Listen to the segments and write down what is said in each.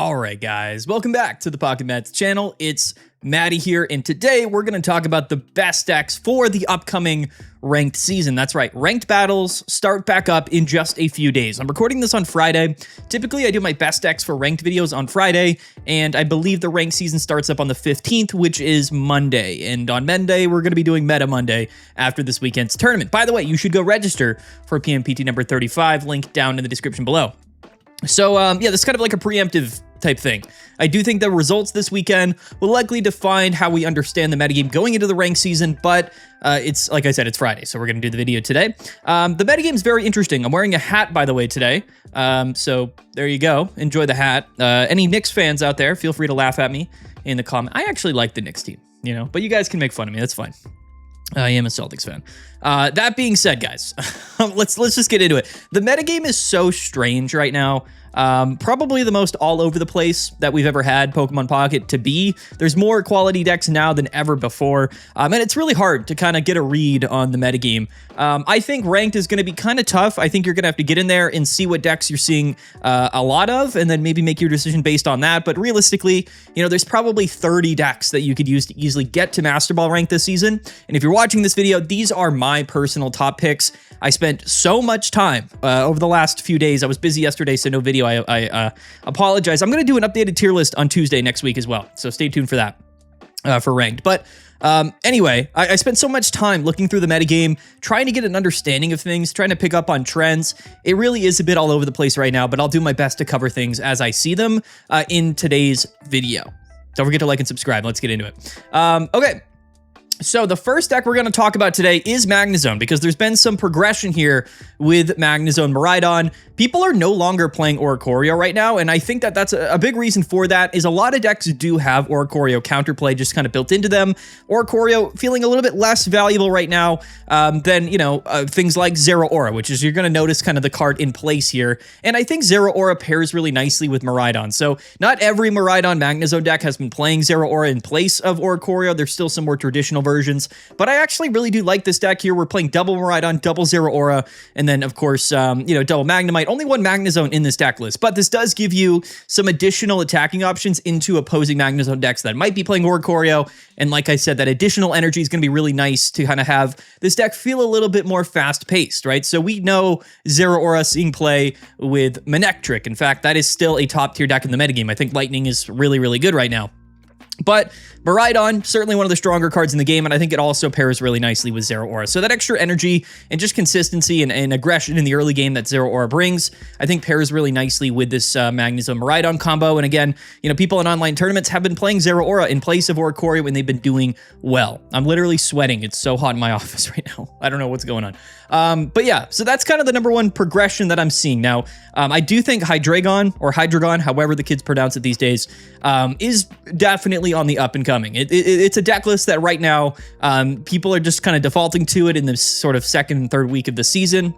All right, guys, welcome back to the Pocket Mats channel. It's Maddie here, and today we're going to talk about the best decks for the upcoming ranked season. That's right, ranked battles start back up in just a few days. I'm recording this on Friday. Typically, I do my best decks for ranked videos on Friday, and I believe the ranked season starts up on the 15th, which is Monday. And on Monday, we're going to be doing Meta Monday after this weekend's tournament. By the way, you should go register for PMPT number 35, link down in the description below. So, yeah, this is kind of like a preemptive type thing. I do think the results this weekend will likely define how we understand the metagame going into the ranked season, but it's, like I said, it's Friday, so we're going to do the video today. The metagame is very interesting. I'm wearing a hat, by the way, today, so there you go. Enjoy the hat. Any Knicks fans out there, feel free to laugh at me in the comment. I actually like the Knicks team, you know, but you guys can make fun of me. That's fine. I am a Celtics fan. That being said, guys, let's just get into it. The metagame is so strange right now. Probably the most all over the place that we've ever had Pokemon Pocket to be. There's more quality decks now than ever before, and it's really hard to kind of get a read on the metagame. I think ranked is going to be kind of tough. I think you're going to have to get in there and see what decks you're seeing a lot of, and then maybe make your decision based on that. But realistically, you know, there's probably 30 decks that you could use to easily get to Master Ball rank this season. And if you're watching this video, these are my personal top picks. I spent so much time over the last few days. I was busy yesterday, so no video. I apologize. I'm going to do an updated tier list on Tuesday next week as well, so stay tuned for that for ranked. But anyway, I spent so much time looking through the metagame, trying to get an understanding of things, trying to pick up on trends. It really is a bit all over the place right now, but I'll do my best to cover things as I see them in today's video. Don't forget to like and subscribe. Let's get into it. Okay. So the first deck we're going to talk about today is Magnezone, because there's been some progression here with Magnezone Miraidon. People are no longer playing Oricorio right now, and I think that that's a big reason for that is a lot of decks do have Oricorio counterplay just kind of built into them. Oricorio feeling a little bit less valuable right now than, you know, things like Zero Aura, which is you're going to notice kind of the card in place here. And I think Zero Aura pairs really nicely with Miraidon. So not every Miraidon Magnezone deck has been playing Zero Aura in place of Oricorio. There's still some more traditional versions, but I actually really do like this deck here. We're playing double Miraidon, double Zero Aura, and then of course, you know, double Magnemite. Only one Magnezone in this deck list, but this does give you some additional attacking options into opposing Magnezone decks that might be playing Oricorio. And like I said, that additional energy is going to be really nice to kind of have this deck feel a little bit more fast-paced, right? So we know Zero Aura seeing play with Manectric. In fact, that is still a top-tier deck in the metagame. I think Lightning is really, really good right now. But Miraidon, certainly one of the stronger cards in the game, and I think it also pairs really nicely with Zero Aura. So that extra energy and just consistency and aggression in the early game that Zero Aura brings, I think pairs really nicely with this Magnezone Miraidon combo. And again, you know, people in online tournaments have been playing Zero Aura in place of Oricorio when they've been doing well. I'm literally sweating. It's so hot in my office right now. I don't know what's going on. But yeah, so that's kind of the number one progression that I'm seeing. Now, I do think Hydreigon, or Hydreigon, however the kids pronounce it these days, is definitely on the up and coming. It's a deck list that right now people are just kind of defaulting to it in this sort of second and third week of the season.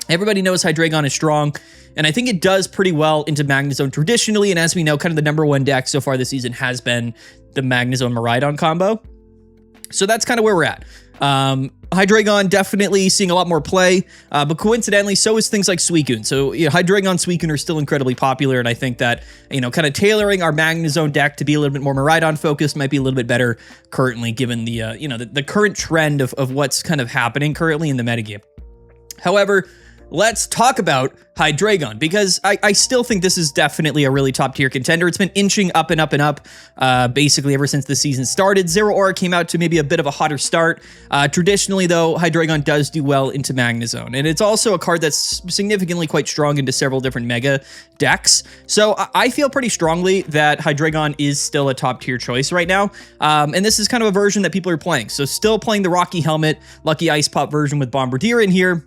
Everybody knows Hydreigon is strong, and I think it does pretty well into Magnezone traditionally, and as we know, kind of the number one deck so far this season has been the Magnezone Miraidon combo. So that's kind of where we're at. Hydreigon definitely seeing a lot more play, but coincidentally, so is things like Suicune. So, you know, Hydreigon, Suicune are still incredibly popular, and I think that, you know, kind of tailoring our Magnezone deck to be a little bit more Miraidon focused might be a little bit better currently, given the, you know, the current trend of what's kind of happening currently in the metagame. However, let's talk about Hydreigon, because I still think this is definitely a really top tier contender. It's been inching up and up and up, basically ever since the season started. Zero Aura came out to maybe a bit of a hotter start. Traditionally, though, Hydreigon does do well into Magnezone, and it's also a card that's significantly quite strong into several different mega decks. So I feel pretty strongly that Hydreigon is still a top tier choice right now, and this is kind of a version that people are playing. So still playing the Rocky Helmet, Lucky Ice Pop version with Bombardier in here.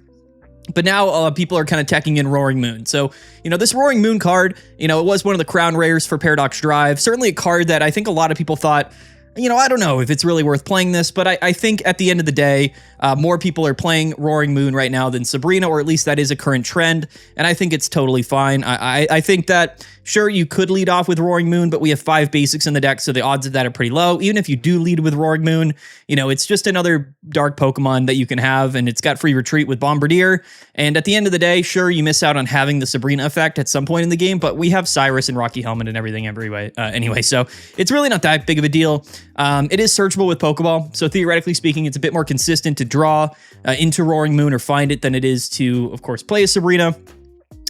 But now people are kind of teching in Roaring Moon. So, you know, this Roaring Moon card, you know, it was one of the crown rares for Paradox Drive. Certainly a card that I think a lot of people thought I don't know if it's really worth playing this, but I think at the end of the day, more people are playing Roaring Moon right now than Sabrina, or at least that is a current trend, and I think it's totally fine. I think that, sure, you could lead off with Roaring Moon, but we have 5 basics in the deck, so the odds of that are pretty low. Even if you do lead with Roaring Moon, it's just another dark Pokemon that you can have, and it's got free retreat with Bombardier, and at the end of the day, sure, you miss out on having the Sabrina effect at some point in the game, but we have Cyrus and Rocky Helmet and everything anyway, so it's really not that big of a deal. It is searchable with Pokeball, so theoretically speaking, it's a bit more consistent to draw into Roaring Moon or find it than it is to, of course, play a Sabrina.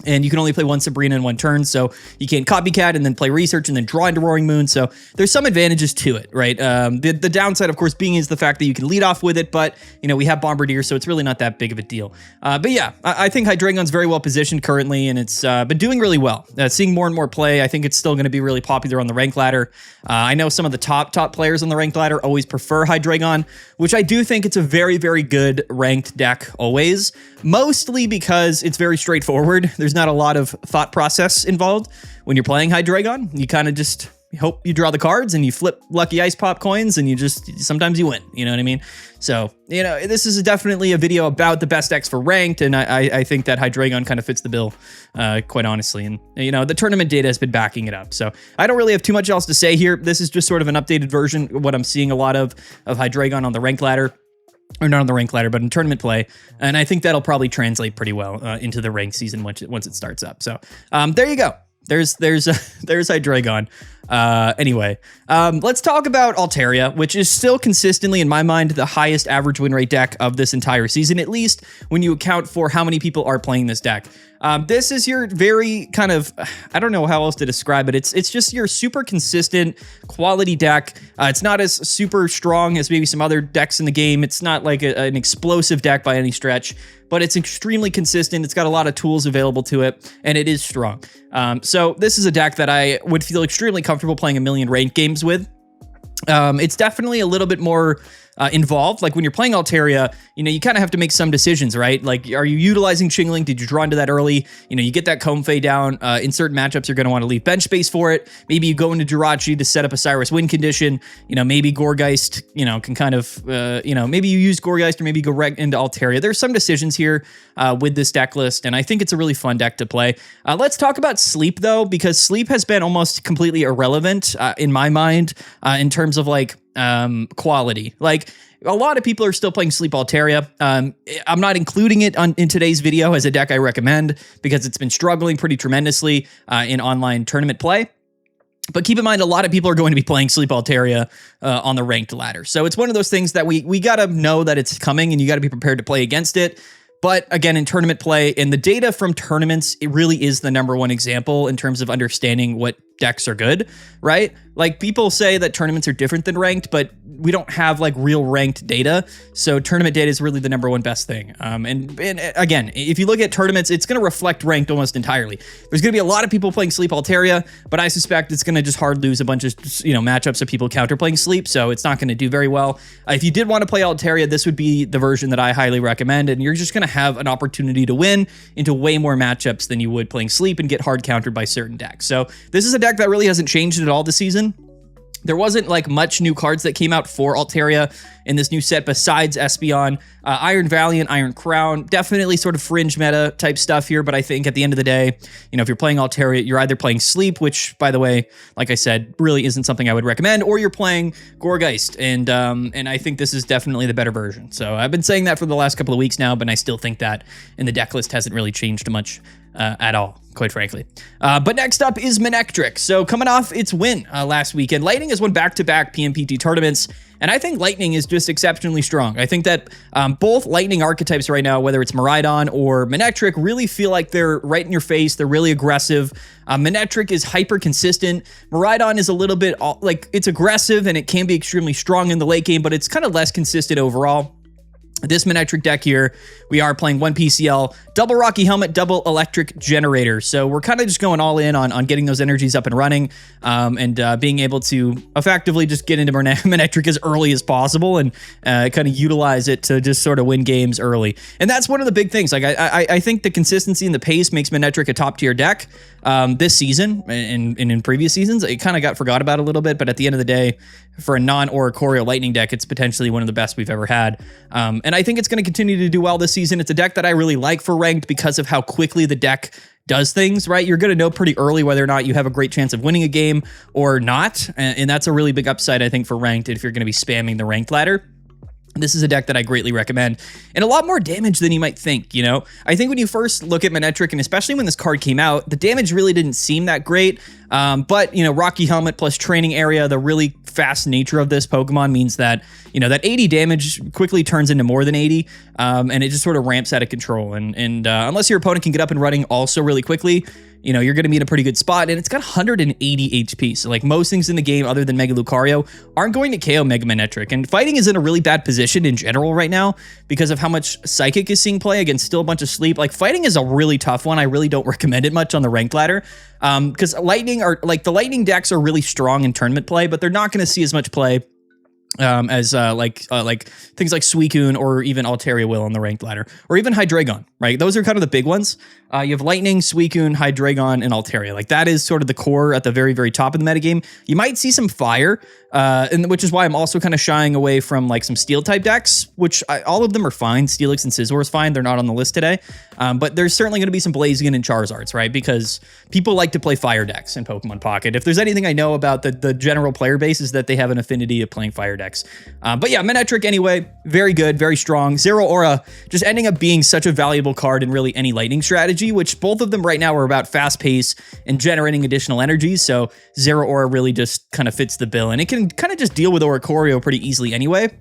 And you can only play one Sabrina in one turn, so you can't copycat and then play research and then draw into Roaring Moon. So there's some advantages to it, right? The downside, of course, being is the fact that you can lead off with it, but we have Bombardier, so it's really not that big of a deal. But yeah, I think Hydreigon's very well positioned currently, and it's been doing really well. Seeing more and more play, I think it's still going to be really popular on the rank ladder. I know some of the top players on the ranked ladder always prefer Hydreigon, which I do think it's a very, very good ranked deck always, mostly because it's very straightforward. There's not a lot of thought process involved when you're playing Hydreigon. You kind of just hope you draw the cards and you flip lucky ice pop coins and sometimes you win, you know what I mean? So, this is definitely a video about the best decks for ranked, and I think that Hydreigon kind of fits the bill, quite honestly. And, the tournament data has been backing it up. So I don't really have too much else to say here. This is just sort of an updated version of what I'm seeing a lot of Hydreigon on the ranked ladder. Or not on the rank ladder, but in tournament play. And I think that'll probably translate pretty well into the ranked season once it starts up. So there you go. There's Hydreigon. Anyway, let's talk about Altaria, which is still consistently, in my mind, the highest average win rate deck of this entire season, at least when you account for how many people are playing this deck. This is your very kind of, I don't know how else to describe it. It's just your super consistent quality deck. It's not as super strong as maybe some other decks in the game. It's not like an explosive deck by any stretch, but it's extremely consistent. It's got a lot of tools available to it, and it is strong. So this is a deck that I would feel extremely comfortable playing a million ranked games with. It's definitely a little bit more involved. Like when you're playing Altaria, you kind of have to make some decisions, right? Like, are you utilizing Chingling? Did you draw into that early? You get that Comfey down. In certain matchups, you're going to want to leave bench space for it. Maybe you go into Jirachi to set up a Cyrus win condition. Maybe Gourgiest, can kind of, maybe you use Gourgiest or maybe you go right into Altaria. There's some decisions here with this deck list, and I think it's a really fun deck to play. Let's talk about Sleep, though, because Sleep has been almost completely irrelevant in my mind in terms of like quality. Like, a lot of people are still playing Sleep Altaria. I'm not including it in today's video as a deck I recommend because it's been struggling pretty tremendously in online tournament play. But keep in mind, a lot of people are going to be playing Sleep Altaria on the ranked ladder. So it's one of those things that we got to know that it's coming, and you got to be prepared to play against it. But again, in tournament play, and the data from tournaments, it really is the #1 example in terms of understanding what decks are good, right? Like, people say that tournaments are different than ranked, but we don't have like real ranked data. So tournament data is really the #1 best thing. And again, if you look at tournaments, it's going to reflect ranked almost entirely. There's going to be a lot of people playing Sleep Altaria, but I suspect it's going to just hard lose a bunch of, matchups of people counter playing Sleep. So it's not going to do very well. If you did want to play Altaria, this would be the version that I highly recommend. And you're just going to have an opportunity to win into way more matchups than you would playing Sleep and get hard countered by certain decks. So this is a deck that really hasn't changed at all this season. There wasn't like much new cards that came out for Altaria in this new set besides Espeon. Iron Valiant, Iron Crown, definitely sort of fringe meta type stuff here, but I think at the end of the day, if you're playing Altaria, you're either playing Sleep, which, by the way, like I said, really isn't something I would recommend, or you're playing Gourgiest, and I think this is definitely the better version. So I've been saying that for the last couple of weeks now, but I still think that in the deck list hasn't really changed much at all, quite frankly. But next up is Manectric. So coming off its win last weekend, Lightning has won back-to-back PMPT tournaments, and I think Lightning is just exceptionally strong. I think that both Lightning archetypes right now, whether it's Miraidon or Manectric, really feel like they're right in your face. They're really aggressive. Manectric is hyper consistent. Miraidon is a little bit like, it's aggressive and it can be extremely strong in the late game, but it's kind of less consistent overall. This Manectric deck here, we are playing 1 PCL, double Rocky Helmet, double Electric Generator. So we're kind of just going all in on getting those energies up and running, and being able to effectively just get into Manectric as early as possible and kind of utilize it to just sort of win games early. And that's one of the big things. Like, I think the consistency and the pace makes Manectric a top tier deck. this season and in previous seasons. It kind of got forgot about a little bit, but at the end of the day, for a non-Oricorio Lightning deck, it's potentially one of the best we've ever had. And I think it's going to continue to do well this season. It's a deck that I really like for Ranked because of how quickly the deck does things, right? You're going to know pretty early whether or not you have a great chance of winning a game or not. And that's a really big upside, I think, for Ranked if you're going to be spamming the Ranked ladder. This is a deck that I greatly recommend, and a lot more damage than you might think, you know? I think when you first look at Manectric, and especially when this card came out, the damage really didn't seem that great, but, you know, Rocky Helmet plus Training Area, the really fast nature of this Pokemon means that, you know, that 80 damage quickly turns into more than 80, and it just sort of ramps out of control, and unless your opponent can get up and running also really quickly, you know, you're going to be in a pretty good spot, and it's got 180 HP. So, like, most things in the game other than Mega Lucario aren't going to KO Mega Manectric. And Fighting is in a really bad position in general right now because of how much Psychic is seeing play against still a bunch of Sleep. Like, Fighting is a really tough one. I really don't recommend it much on the ranked ladder because Lightning are, like, the Lightning decks are really strong in tournament play, but they're not going to see as much play as things like Suicune or even Altaria will on the ranked ladder, or even Hydreigon, right? Those are kind of the big ones. You have Lightning, Suicune, Hydreigon, and Altaria. Like, that is sort of the core at the very, very top of the metagame. You might see some Fire, and which is why I'm also kind of shying away from like some Steel type decks, which all of them are fine. Steelix and Scizor is fine. They're not on the list today, but there's certainly going to be some Blaziken and Charizards, right? Because people like to play Fire decks in Pokemon Pocket. If there's anything I know about the general player base is that they have an affinity of playing Fire decks. But yeah, Manectric anyway, very good, very strong. Zero Aura just ending up being such a valuable card in really any Lightning strategy, which both of them right now are about fast pace and generating additional energies. So Zero Aura really just kind of fits the bill, and it can kind of just deal with Oricorio pretty easily anyway,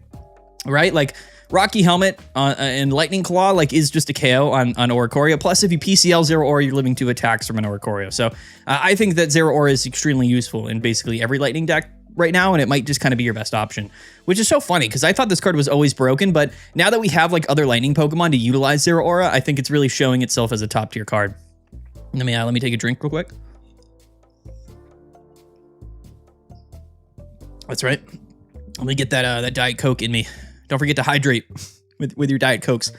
right? Like Rocky Helmet and Lightning Claw like is just a KO on Oricorio. Plus, if you PCL Zero Aura, you're living 2 attacks from an Oricorio. So I think that Zero Aura is extremely useful in basically every Lightning deck right now, and it might just kind of be your best option, which is so funny because I thought this card was always broken, but now that we have like other Lightning Pokemon to utilize Zero Aura, I think it's really showing itself as a top tier card. Let me take a drink real quick. That's right. Let me get that Diet Coke in me. Don't forget to hydrate with your Diet Cokes.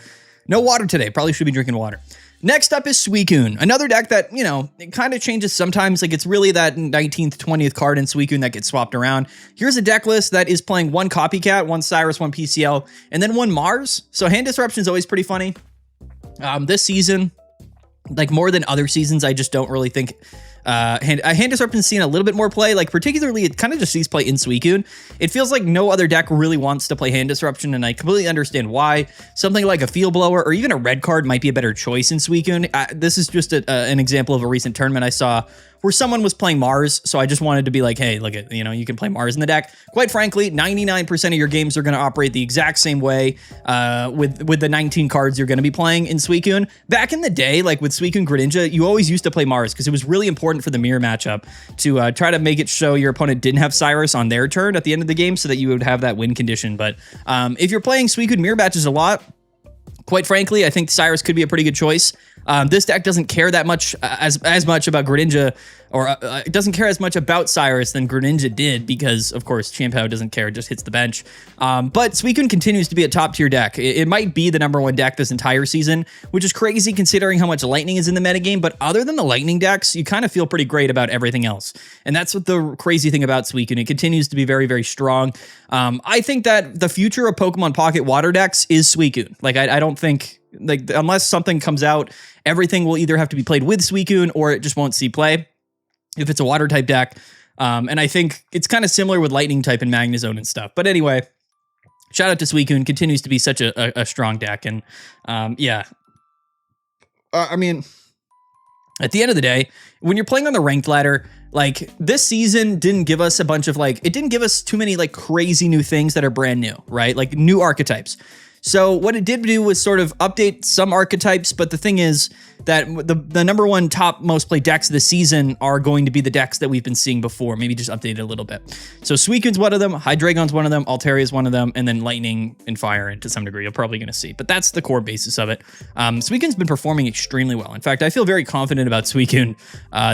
No water today. Probably should be drinking water. Next up is Suicune, another deck that, you know, it kind of changes sometimes. Like, it's really that 19th, 20th card in Suicune that gets swapped around. Here's a deck list that is playing 1 Copycat, 1 Cyrus, 1 PCL, and then 1 Mars. So Hand Disruption is always pretty funny. This season, like more than other seasons, I just don't really think Hand Disruption's seen a little bit more play, like particularly it kind of just sees play in Suicune. It feels like no other deck really wants to play Hand Disruption, and I completely understand why. Something like a Field Blower or even a red card might be a better choice in Suicune. This is just an example of a recent tournament I saw where someone was playing Mars, so I just wanted to be like, hey, look at, you know, you can play Mars in the deck. Quite frankly, 99% of your games are going to operate the exact same way with the 19 cards you're going to be playing in Suicune. Back in the day, like with Suicune Greninja, you always used to play Mars because it was really important for the mirror matchup to try to make it so your opponent didn't have Cyrus on their turn at the end of the game so that you would have that win condition. But if you're playing Suicune mirror matches a lot, quite frankly, I think Cyrus could be a pretty good choice. This deck doesn't care that much as much about Greninja, or it doesn't care as much about Cyrus than Greninja did because, of course, Chien-Pao doesn't care, just hits the bench. But Suicune continues to be a top-tier deck. It might be the #1 deck this entire season, which is crazy considering how much Lightning is in the metagame, but other than the Lightning decks, you kind of feel pretty great about everything else. And that's what the crazy thing about Suicune. It continues to be very, very strong. I think that the future of Pokemon Pocket water decks is Suicune. Like, I don't think, like, unless something comes out, everything will either have to be played with Suicune or it just won't see play if it's a water type deck. And I think it's kind of similar with Lightning type and Magnezone and stuff. But anyway, shout out to Suicune, continues to be such a strong deck. And yeah, I mean, at the end of the day, when you're playing on the ranked ladder, like this season didn't give us a bunch of like, it didn't give us too many like crazy new things that are brand new, right? Like new archetypes. So what it did do was sort of update some archetypes, but the thing is that the #1 top most played decks of the season are going to be the decks that we've been seeing before, maybe just updated a little bit. So Suicune's one of them, Hydreigon's one of them, Altaria's one of them, and then Lightning and Fire, and to some degree you're probably going to see. But that's the core basis of it. Suicune's been performing extremely well. In fact, I feel very confident about Suicune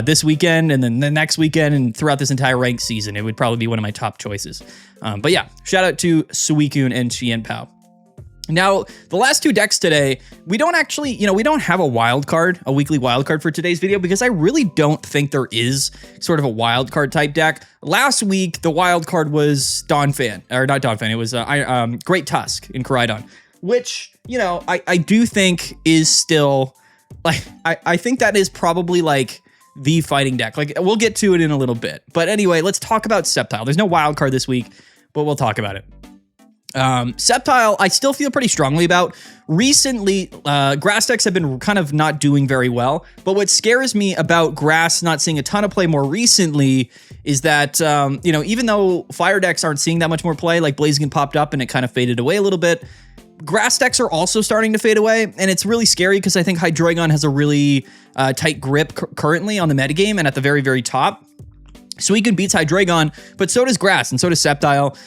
this weekend and then the next weekend and throughout this entire ranked season. It would probably be one of my top choices. But yeah, shout out to Suicune and Chien-Pao. Now, the last two decks today, we don't actually, we don't have a wild card, a weekly wild card for today's video, because I really don't think there is sort of a wild card type deck. Last week, the wild card was Donphan, or not Donphan, it was Great Tusk in Miraidon, which, I do think is still, like, I think that is probably like the fighting deck. Like, we'll get to it in a little bit. But anyway, let's talk about Sceptile. There's no wild card this week, but we'll talk about it. Sceptile, I still feel pretty strongly about. Recently, grass decks have been kind of not doing very well, but what scares me about grass not seeing a ton of play more recently is that, even though fire decks aren't seeing that much more play, like Blaziken popped up and it kind of faded away a little bit, grass decks are also starting to fade away, and it's really scary because I think Hydreigon has a really tight grip currently on the metagame and at the very, very top. Suicune beats Hydreigon, but so does Grass, and so does Sceptile.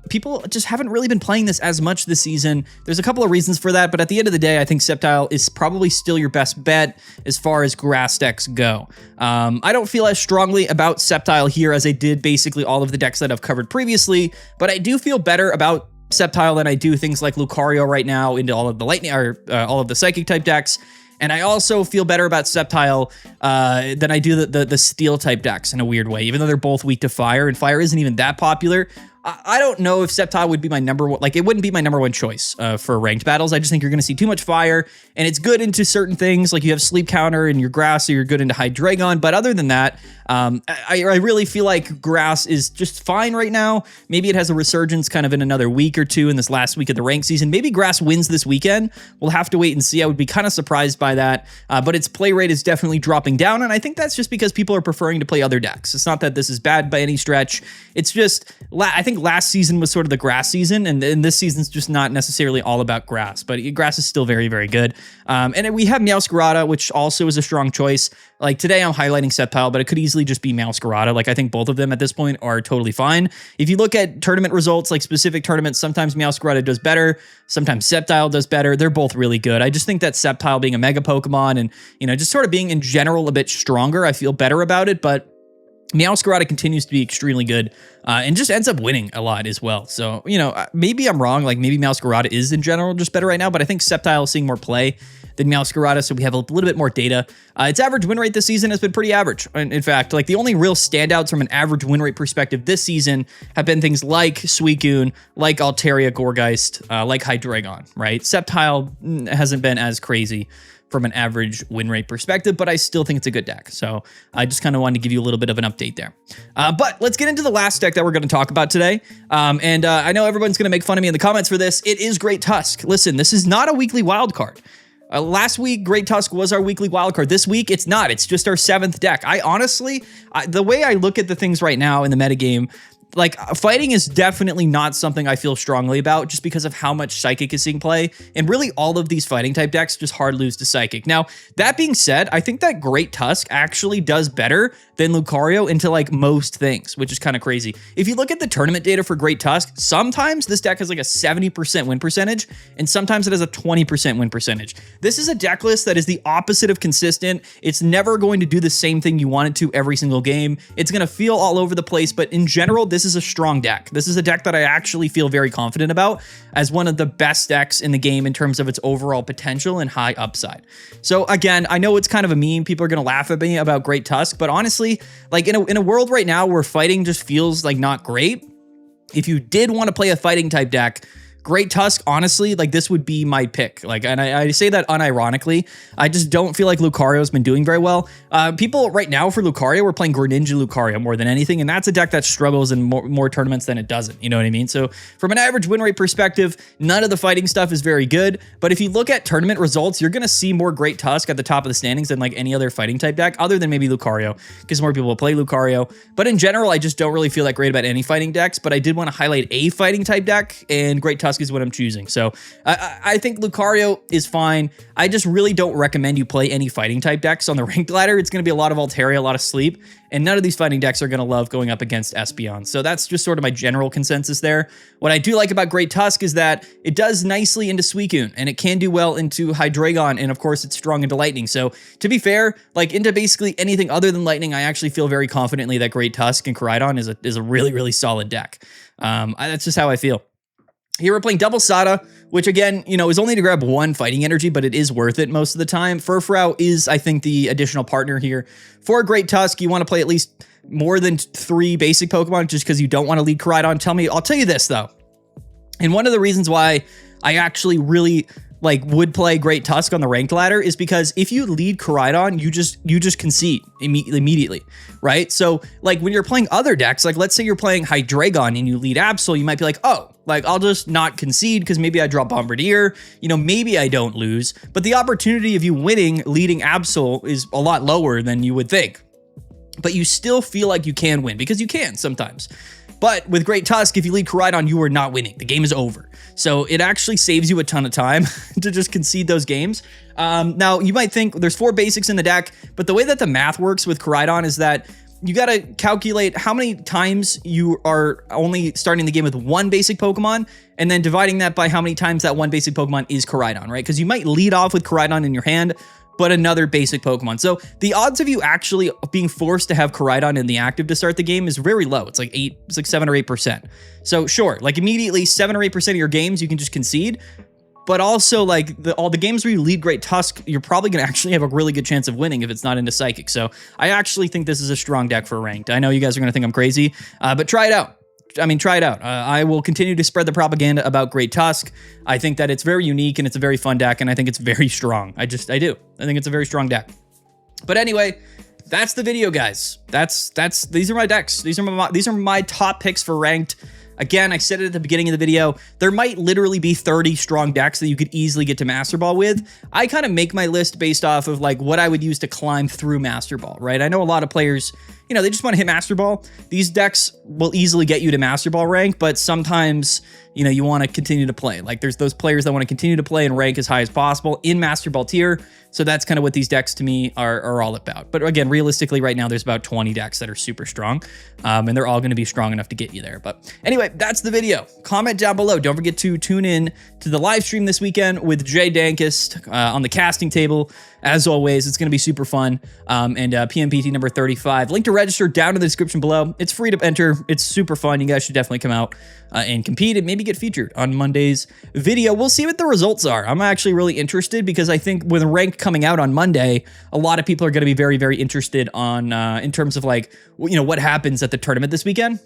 People just haven't really been playing this as much this season. There's a couple of reasons for that, but at the end of the day, I think Sceptile is probably still your best bet as far as Grass decks go. I don't feel as strongly about Sceptile here as I did basically all of the decks that I've covered previously, but I do feel better about Sceptile than I do things like Lucario right now into all of the lightning or all of the psychic type decks. And I also feel better about Sceptile than I do the steel type decks in a weird way, even though they're both weak to fire, and fire isn't even that popular. I don't know if Sceptile would be my number one, like it wouldn't be my number one choice for ranked battles. I just think you're going to see too much fire, and it's good into certain things, like you have sleep counter in your grass, so you're good into Hydreigon. But other than that, I really feel like grass is just fine right now. Maybe it has a resurgence kind of in another week or two in this last week of the ranked season. Maybe grass wins this weekend. We'll have to wait and see. I would be kind of surprised by that, but its play rate is definitely dropping down, and I think that's just because people are preferring to play other decks. It's not that this is bad by any stretch. It's just, I think last season was sort of the grass season, and this season's just not necessarily all about grass, but grass is still very, very good. And we have Meowscarada, which also is a strong choice. Like today I'm highlighting Sceptile, but it could easily just be Meowscarada. Like I think both of them at this point are totally fine. If you look at tournament results, like specific tournaments, sometimes Meowscarada does better, sometimes Sceptile does better. They're both really good. I just think that Sceptile being a mega Pokemon and, just sort of being in general a bit stronger, I feel better about it, but Meowscarada continues to be extremely good and just ends up winning a lot as well. So, maybe I'm wrong. Like maybe Meowscarada is in general just better right now, but I think Sceptile is seeing more play than Meowscarada, so we have a little bit more data. Its average win rate this season has been pretty average. In fact, like the only real standouts from an average win rate perspective this season have been things like Suicune, like Altaria, Gourgiest, like Hydreigon, right? Sceptile hasn't been as crazy from an average win rate perspective, but I still think it's a good deck. So I just kind of wanted to give you a little bit of an update there. But let's get into the last deck that we're going to talk about today. I know everyone's going to make fun of me in the comments for this. It is Great Tusk. Listen, this is not a weekly wild card. Last week, Great Tusk was our weekly wild card. This week, it's not. It's just our 7th deck. I honestly, the way I look at the things right now in the metagame, like fighting is definitely not something I feel strongly about just because of how much Psychic is seeing play. And really all of these fighting type decks just hard lose to Psychic. Now, that being said, I think that Great Tusk actually does better than Lucario into like most things, which is kind of crazy. If you look at the tournament data for Great Tusk, sometimes this deck has like a 70% win percentage, and sometimes it has a 20% win percentage. This is a deck list that is the opposite of consistent. It's never going to do the same thing you want it to every single game. It's going to feel all over the place, but in general, this is a strong deck. This is a deck that I actually feel very confident about as one of the best decks in the game in terms of its overall potential and high upside. So again, I know it's kind of a meme. People are going to laugh at me about Great Tusk, but honestly, like in a world right now where fighting just feels like not great, if you did want to play a fighting type deck, Great Tusk, honestly, like this would be my pick. Like, and I say that unironically. I just don't feel like Lucario's been doing very well. People right now for Lucario, we're playing Greninja Lucario more than anything, and that's a deck that struggles in more tournaments than it doesn't. You know what I mean? So from an average win rate perspective, none of the fighting stuff is very good. But if you look at tournament results, you're gonna see more Great Tusk at the top of the standings than like any other fighting type deck, other than maybe Lucario, because more people will play Lucario. But in general, I just don't really feel that great about any fighting decks. But I did want to highlight a fighting type deck, and Great Tusk is what I'm choosing. So I think Lucario is fine. I just really don't recommend you play any fighting type decks on the ranked ladder. It's going to be a lot of Altaria, a lot of Sleep, and none of these fighting decks are going to love going up against Espeon. So that's just sort of my general consensus there. What I do like about Great Tusk is that it does nicely into Suicune, and it can do well into Hydreigon, and of course it's strong into Lightning. So to be fair, like into basically anything other than Lightning, I actually feel very confidently that Great Tusk and Miraidon is a really, really solid deck. That's just how I feel. Here we're playing double Sada which again, you know, is only to grab 1 fighting energy, but it is worth it most of the time. Furfrou is, I think, the additional partner here. For a Great Tusk, you want to play at least more than 3 basic Pokemon just because you don't want to lead Koraidon. I'll tell you this though. And one of the reasons why I actually really would play Great Tusk on the ranked ladder is because if you lead Koraidon, you just concede immediately, right? So like when you're playing other decks, like let's say you're playing Hydreigon and you lead Absol, you might be like, oh, like I'll just not concede because maybe I draw Bombardier, you know, maybe I don't lose. But the opportunity of you winning leading Absol is a lot lower than you would think. But you still feel like you can win because you can sometimes. But with Great Tusk, if you lead Koraidon, you are not winning. The game is over. So it actually saves you a ton of time to just concede those games. Now, you might think there's 4 basics in the deck, but the way that the math works with Koraidon is that you got to calculate how many times you are only starting the game with 1 basic Pokemon, and then dividing that by how many times that 1 basic Pokemon is Koraidon, right? Because you might lead off with Koraidon in your hand, but another basic Pokemon. So the odds of you actually being forced to have Koraidon in the active to start the game is very low. It's like 7 or 8%. So sure, like immediately 7 or 8% of your games you can just concede, but also like all the games where you lead Great Tusk, you're probably going to actually have a really good chance of winning if it's not into Psychic. So I actually think this is a strong deck for ranked. I know you guys are going to think I'm crazy, but try it out. Try it out. I will continue to spread the propaganda about Great Tusk. I think that it's very unique and it's a very fun deck, and I think it's very strong. I do. I think it's a very strong deck. But anyway, that's the video, guys. These are my decks. These are my top picks for ranked. Again, I said it at the beginning of the video, there might literally be 30 strong decks that you could easily get to Master Ball with. I kind of make my list based off of like what I would use to climb through Master Ball, right? I know a lot of players, you know, they just want to hit Master Ball. These decks will easily get you to Master Ball rank, but sometimes, you know, you want to continue to play. Like there's those players that want to continue to play and rank as high as possible in Master Ball tier. So that's kind of what these decks to me are all about. But again, realistically right now, there's about 20 decks that are super strong, and they're all going to be strong enough to get you there. But anyway, that's the video. Comment down below. Don't forget to tune in to the live stream this weekend with Jay Dankist on the casting table. As always, it's going to be super fun. And PMPT number 35. Link to register down in the description below. It's free to enter. It's super fun. You guys should definitely come out and compete and maybe get featured on Monday's video. We'll see what the results are. I'm actually really interested because I think with ranked coming out on Monday, a lot of people are going to be very, very interested on in terms of like, you know, what happens at the tournament this weekend.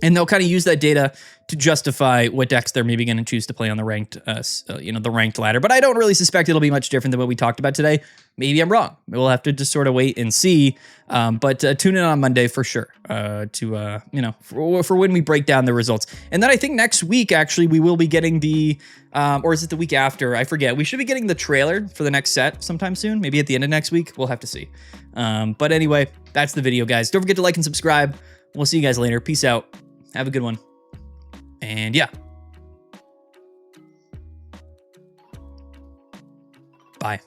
And they'll kind of use that data to justify what decks they're maybe going to choose to play on the ranked, the ranked ladder. But I don't really suspect it'll be much different than what we talked about today. Maybe I'm wrong. We'll have to just sort of wait and see. But tune in on Monday for sure for when we break down the results. And then I think next week, actually, we will be getting the, or is it the week after? I forget. We should be getting the trailer for the next set sometime soon. Maybe at the end of next week. We'll have to see. But anyway, that's the video, guys. Don't forget to like and subscribe. We'll see you guys later. Peace out. Have a good one. And yeah. Bye.